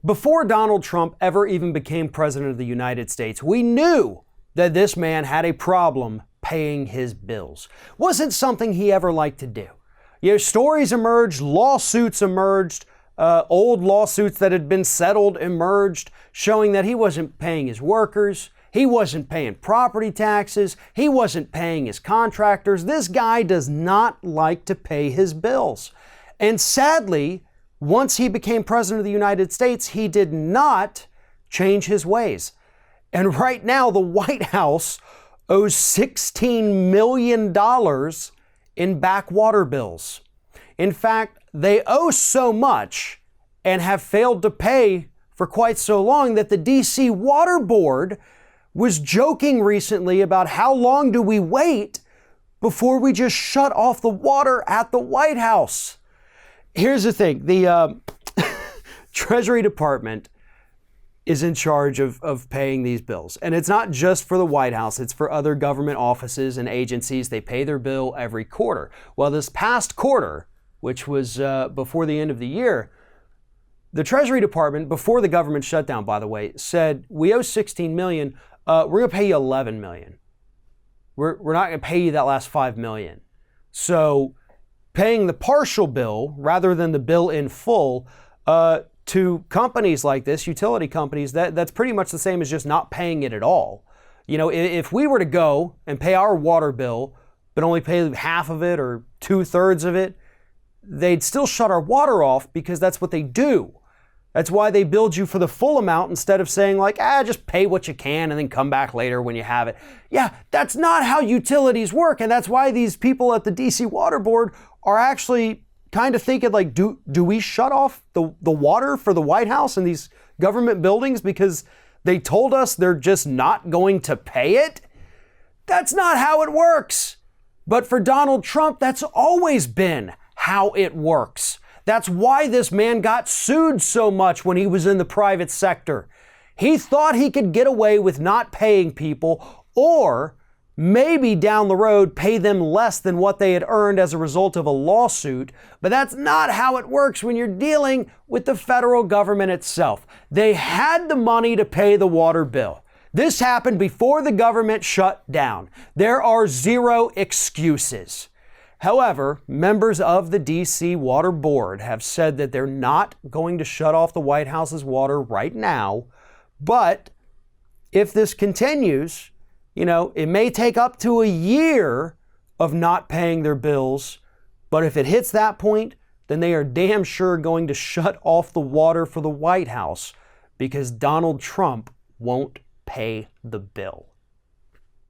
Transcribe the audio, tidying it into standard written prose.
Before Donald Trump ever even became president of the United States, we knew that this man had a problem paying his bills. Wasn't something he ever liked to do. Stories emerged, lawsuits emerged, old lawsuits that had been settled emerged, showing that he wasn't paying his workers, he wasn't paying property taxes, he wasn't paying his contractors. This guy does not like to pay his bills. And sadly, once he became president of the United States, he did not change his ways. And right now, the White House owes $16 million in backwater bills. In fact, they owe so much and have failed to pay for quite so long that the DC Water Board was joking recently about how long do we wait before we just shut off the water at the White House. Here's the thing, the Treasury Department is in charge of paying these bills. And it's not just for the White House, it's for other government offices and agencies. They pay their bill every quarter. Well, this past quarter, which was before the end of the year, the Treasury Department, before the government shutdown, by the way, said, we owe $16 million, we're gonna pay you $11 million. We're not gonna pay you that last $5 million. So paying the partial bill rather than the bill in full to companies like this, utility companies, that's pretty much the same as just not paying it at all. If we were to go and pay our water bill, but only pay half of it or 2/3 of it, they'd still shut our water off because that's what they do. That's why they billed you for the full amount instead of saying like, just pay what you can and then come back later when you have it. Yeah, that's not how utilities work. And that's why these people at the DC Water Board are actually kind of thinking like, do we shut off the water for the White House and these government buildings because they told us they're just not going to pay it? That's not how it works. But for Donald Trump, that's always been how it works. That's why this man got sued so much when he was in the private sector. He thought he could get away with not paying people, or maybe down the road pay them less than what they had earned as a result of a lawsuit. But that's not how it works when you're dealing with the federal government itself. They had the money to pay the water bill. This happened before the government shut down. There are zero excuses. However, members of the DC Water Board have said that they're not going to shut off the White House's water right now. But if this continues, it may take up to a year of not paying their bills. But if it hits that point, then they are damn sure going to shut off the water for the White House because Donald Trump won't pay the bill.